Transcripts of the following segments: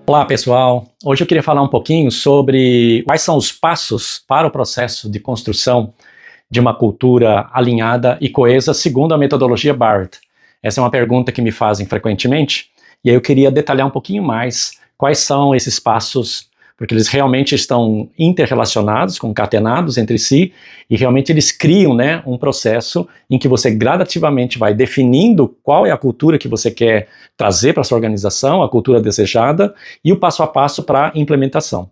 Olá pessoal, hoje eu queria falar um pouquinho sobre quais são os passos para o processo de construção de uma cultura alinhada e coesa segundo a metodologia Barrett. Essa é uma pergunta que me fazem frequentemente e aí eu queria detalhar um pouquinho mais quais são esses passos, porque eles realmente estão interrelacionados, concatenados entre si e realmente eles criam, um processo em que você gradativamente vai definindo qual é a cultura que você quer trazer para a sua organização, a cultura desejada e o passo a passo para a implementação.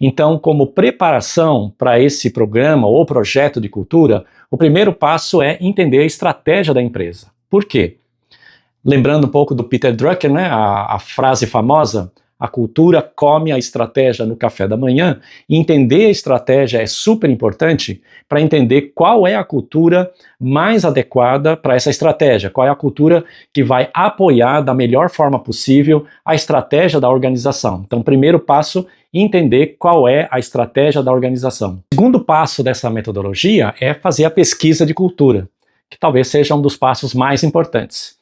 Então, como preparação para esse programa ou projeto de cultura, o primeiro passo é entender a estratégia da empresa. Por quê? Lembrando um pouco do Peter Drucker, a frase famosa, a cultura come a estratégia no café da manhã, e entender a estratégia é super importante para entender qual é a cultura mais adequada para essa estratégia, qual é a cultura que vai apoiar da melhor forma possível a estratégia da organização. Então, primeiro passo, entender qual é a estratégia da organização. O segundo passo dessa metodologia é fazer a pesquisa de cultura, que talvez seja um dos passos mais importantes.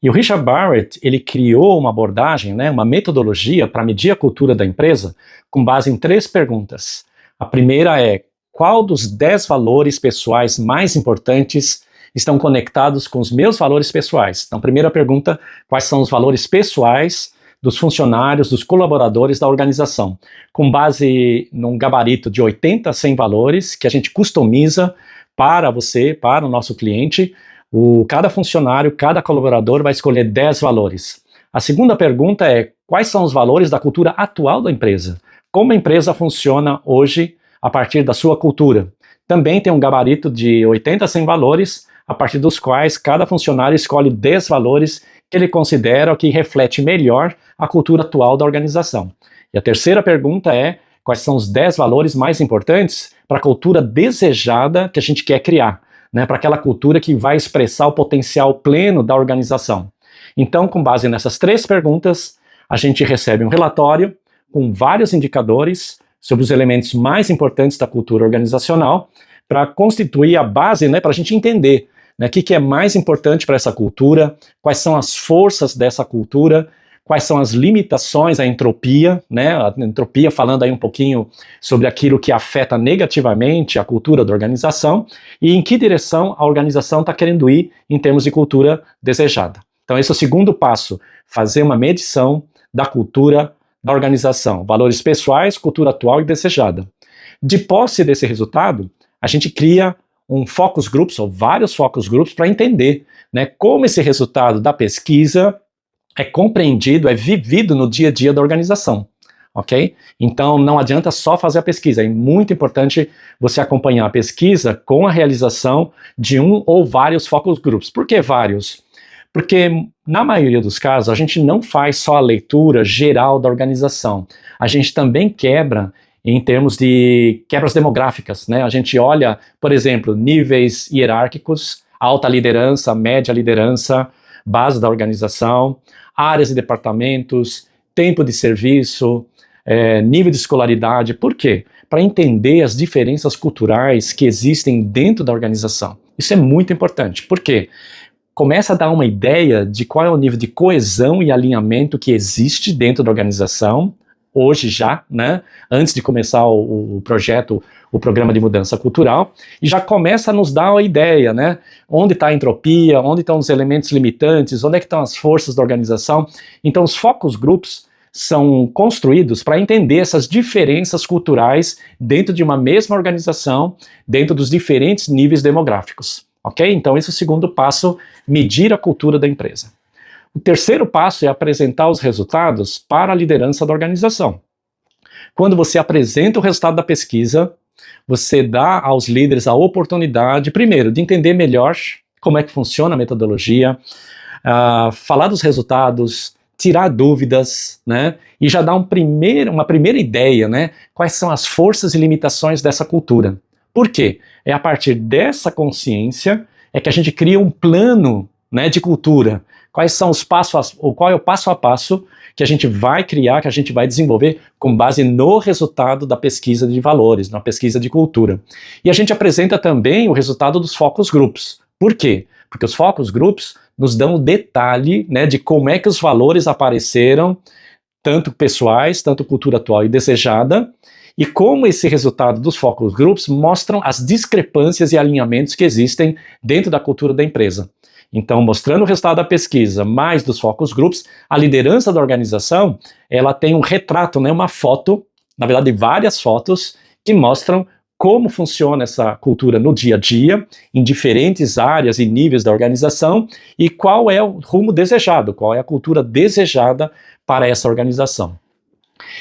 E o Richard Barrett, ele criou uma abordagem, uma metodologia para medir a cultura da empresa com base em 3 perguntas. A primeira é, qual dos 10 valores pessoais mais importantes estão conectados com os meus valores pessoais? Então, primeira pergunta, quais são os valores pessoais dos funcionários, dos colaboradores da organização? Com base num gabarito de 80 a 100 valores que a gente customiza para você, para o nosso cliente. Cada funcionário, cada colaborador vai escolher 10 valores. A segunda pergunta é, quais são os valores da cultura atual da empresa? Como a empresa funciona hoje a partir da sua cultura? Também tem um gabarito de 80 a 100 valores, a partir dos quais cada funcionário escolhe 10 valores que ele considera que reflete melhor a cultura atual da organização. E a terceira pergunta é, quais são os 10 valores mais importantes para a cultura desejada que a gente quer criar? Para aquela cultura que vai expressar o potencial pleno da organização. Então, com base nessas 3 perguntas, a gente recebe um relatório com vários indicadores sobre os elementos mais importantes da cultura organizacional para constituir a base para a gente entender o que é mais importante para essa cultura, quais são as forças dessa cultura, quais são as limitações, a entropia, a entropia falando aí um pouquinho sobre aquilo que afeta negativamente a cultura da organização e em que direção a organização está querendo ir em termos de cultura desejada. Então esse é o segundo passo, fazer uma medição da cultura da organização, valores pessoais, cultura atual e desejada. De posse desse resultado, a gente cria um focus groups, ou vários focus groups, para entender como esse resultado da pesquisa é compreendido, é vivido no dia a dia da organização, ok? Então não adianta só fazer a pesquisa, é muito importante você acompanhar a pesquisa com a realização de um ou vários focus groups. Por que vários? Porque na maioria dos casos a gente não faz só a leitura geral da organização, a gente também quebra em termos de quebras demográficas, A gente olha, por exemplo, níveis hierárquicos, alta liderança, média liderança, base da organização, áreas e departamentos, tempo de serviço, nível de escolaridade. Por quê? Para entender as diferenças culturais que existem dentro da organização. Isso é muito importante. Por quê? Começa a dar uma ideia de qual é o nível de coesão e alinhamento que existe dentro da organização, hoje já, antes de começar o projeto, o programa de mudança cultural, e já começa a nos dar uma ideia, onde está a entropia, onde estão os elementos limitantes, onde é que estão as forças da organização. Então os focus groups são construídos para entender essas diferenças culturais dentro de uma mesma organização, dentro dos diferentes níveis demográficos, ok? Então esse é o segundo passo, medir a cultura da empresa. O terceiro passo é apresentar os resultados para a liderança da organização. Quando você apresenta o resultado da pesquisa, você dá aos líderes a oportunidade, primeiro, de entender melhor como é que funciona a metodologia, falar dos resultados, tirar dúvidas, e já dar uma primeira ideia, quais são as forças e limitações dessa cultura. Por quê? É a partir dessa consciência que a gente cria um plano de cultura. Qual é o passo a passo que a gente vai criar, que a gente vai desenvolver com base no resultado da pesquisa de valores, na pesquisa de cultura. E a gente apresenta também o resultado dos focus groups. Por quê? Porque os focus groups nos dão o detalhe, né, de como é que os valores apareceram, tanto pessoais, tanto cultura atual e desejada, e como esse resultado dos focus groups mostram as discrepâncias e alinhamentos que existem dentro da cultura da empresa. Então, mostrando o resultado da pesquisa, mais dos focus groups, a liderança da organização, ela tem um retrato, né, uma foto, na verdade várias fotos, que mostram como funciona essa cultura no dia a dia, em diferentes áreas e níveis da organização, e qual é o rumo desejado, qual é a cultura desejada para essa organização.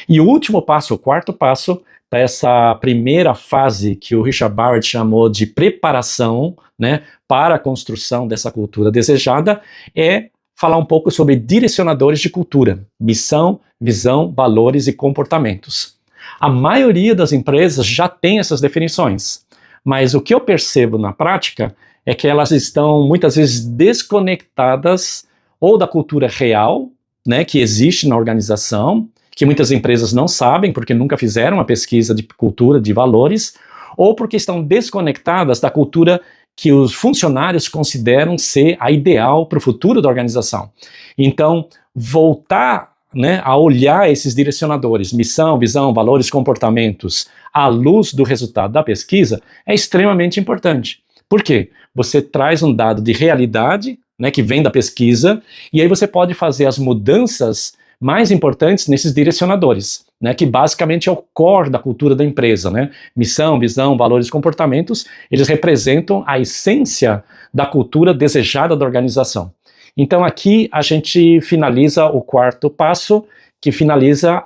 E o último passo, o quarto passo, dessa primeira fase que o Richard Barrett chamou de preparação, né, para a construção dessa cultura desejada, é falar um pouco sobre direcionadores de cultura, missão, visão, valores e comportamentos. A maioria das empresas já tem essas definições, mas o que eu percebo na prática é que elas estão muitas vezes desconectadas ou da cultura real, né, que existe na organização, que muitas empresas não sabem porque nunca fizeram uma pesquisa de cultura, de valores, ou porque estão desconectadas da cultura que os funcionários consideram ser a ideal para o futuro da organização. Então, voltar, né, a olhar esses direcionadores, missão, visão, valores, comportamentos, à luz do resultado da pesquisa, é extremamente importante. Por quê? Você traz um dado de realidade, né, que vem da pesquisa, e aí você pode fazer as mudanças mais importantes nesses direcionadores, né, que basicamente é o core da cultura da empresa, né? Missão, visão, valores, comportamentos, eles representam a essência da cultura desejada da organização. Então aqui a gente finaliza o quarto passo, que finaliza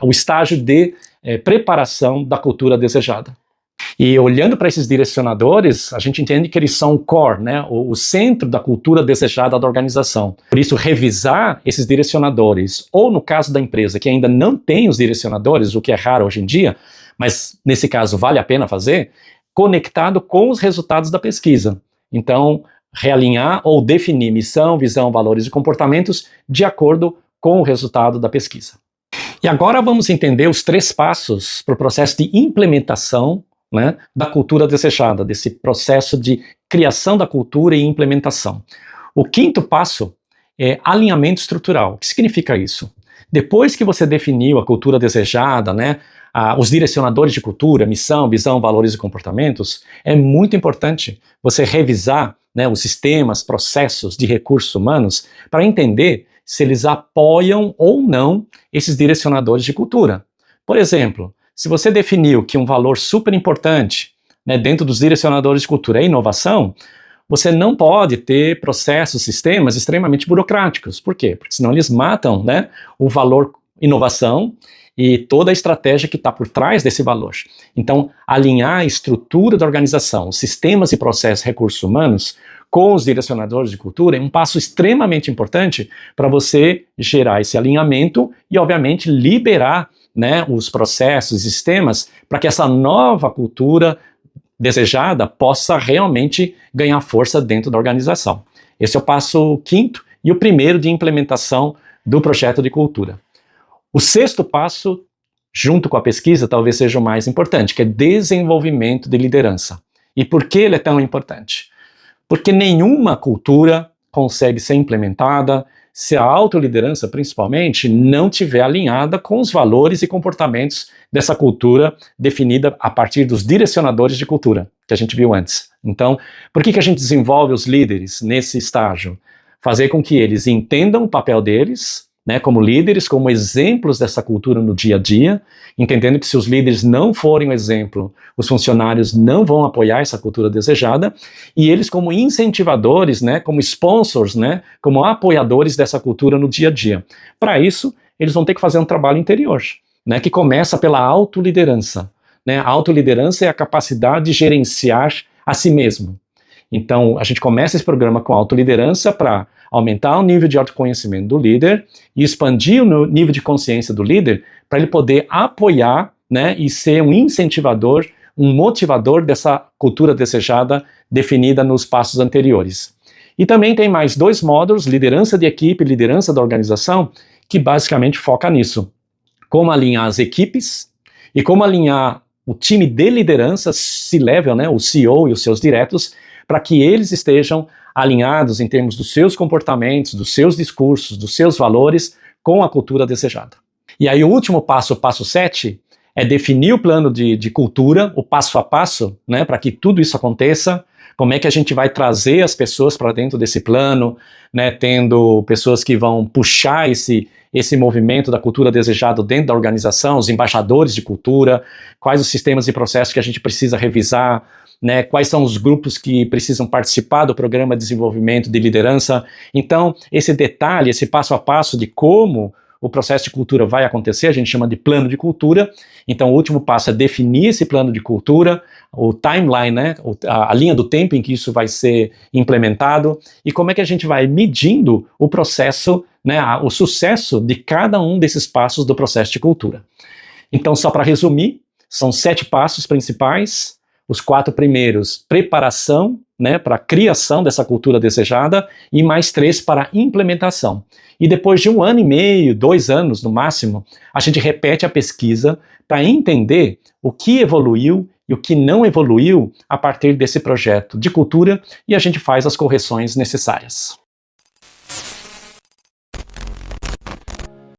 o estágio de preparação da cultura desejada. E olhando para esses direcionadores, a gente entende que eles são o core, né, o centro da cultura desejada da organização. Por isso, revisar esses direcionadores, ou no caso da empresa que ainda não tem os direcionadores, o que é raro hoje em dia, mas nesse caso vale a pena fazer, conectado com os resultados da pesquisa. Então, realinhar ou definir missão, visão, valores e comportamentos de acordo com o resultado da pesquisa. E agora vamos entender os 3 passos para o processo de implementação, né, da cultura desejada, desse processo de criação da cultura e implementação. O 5º passo é alinhamento estrutural. O que significa isso? Depois que você definiu a cultura desejada, né, os direcionadores de cultura, missão, visão, valores e comportamentos, é muito importante você revisar, né, os sistemas, processos de recursos humanos para entender se eles apoiam ou não esses direcionadores de cultura. Por exemplo, se você definiu que um valor super importante, né, dentro dos direcionadores de cultura é inovação, você não pode ter processos, sistemas extremamente burocráticos. Por quê? Porque senão eles matam, né, o valor inovação e toda a estratégia que está por trás desse valor. Então, alinhar a estrutura da organização, os sistemas e processos de recursos humanos com os direcionadores de cultura é um passo extremamente importante para você gerar esse alinhamento e, obviamente, liberar, né, os processos e sistemas para que essa nova cultura desejada possa realmente ganhar força dentro da organização. Esse é o passo 5º e o primeiro de implementação do projeto de cultura. O 6º passo, junto com a pesquisa, talvez seja o mais importante, que é desenvolvimento de liderança. E por que ele é tão importante? Porque nenhuma cultura consegue ser implementada se a autoliderança, principalmente, não estiver alinhada com os valores e comportamentos dessa cultura definida a partir dos direcionadores de cultura, que a gente viu antes. Então, por que a gente desenvolve os líderes nesse estágio? Fazer com que eles entendam o papel deles, né, como líderes, como exemplos dessa cultura no dia a dia, entendendo que se os líderes não forem o exemplo, os funcionários não vão apoiar essa cultura desejada, e eles como incentivadores, né, como sponsors, né, como apoiadores dessa cultura no dia a dia. Para isso, eles vão ter que fazer um trabalho interior, né, que começa pela autoliderança. Né? A autoliderança é a capacidade de gerenciar a si mesmo. Então, a gente começa esse programa com autoliderança para aumentar o nível de autoconhecimento do líder e expandir o nível de consciência do líder para ele poder apoiar, né, e ser um incentivador, um motivador dessa cultura desejada definida nos passos anteriores. E também tem mais 2 módulos, liderança de equipe e liderança da organização, que basicamente foca nisso. Como alinhar as equipes e como alinhar o time de liderança, C-level, né, o CEO e os seus diretos, para que eles estejam alinhados em termos dos seus comportamentos, dos seus discursos, dos seus valores com a cultura desejada. E aí o último passo, o passo 7, é definir o plano de cultura, o passo a passo, né, para que tudo isso aconteça. Como é que a gente vai trazer as pessoas para dentro desse plano, né, tendo pessoas que vão puxar esse movimento da cultura desejada dentro da organização, os embaixadores de cultura, quais os sistemas e processos que a gente precisa revisar, né, quais são os grupos que precisam participar do programa de desenvolvimento de liderança. Então, esse detalhe, esse passo a passo de como o processo de cultura vai acontecer, a gente chama de plano de cultura. Então o último passo é definir esse plano de cultura, o timeline, né, a linha do tempo em que isso vai ser implementado, e como é que a gente vai medindo o processo, né, o sucesso de cada um desses passos do processo de cultura. Então, só para resumir, são 7 passos principais. Os 4 primeiros, preparação, né, para a criação dessa cultura desejada, e mais 3 para a implementação. E depois de 1 ano e meio, 2 anos no máximo, a gente repete a pesquisa para entender o que evoluiu e o que não evoluiu a partir desse projeto de cultura, e a gente faz as correções necessárias.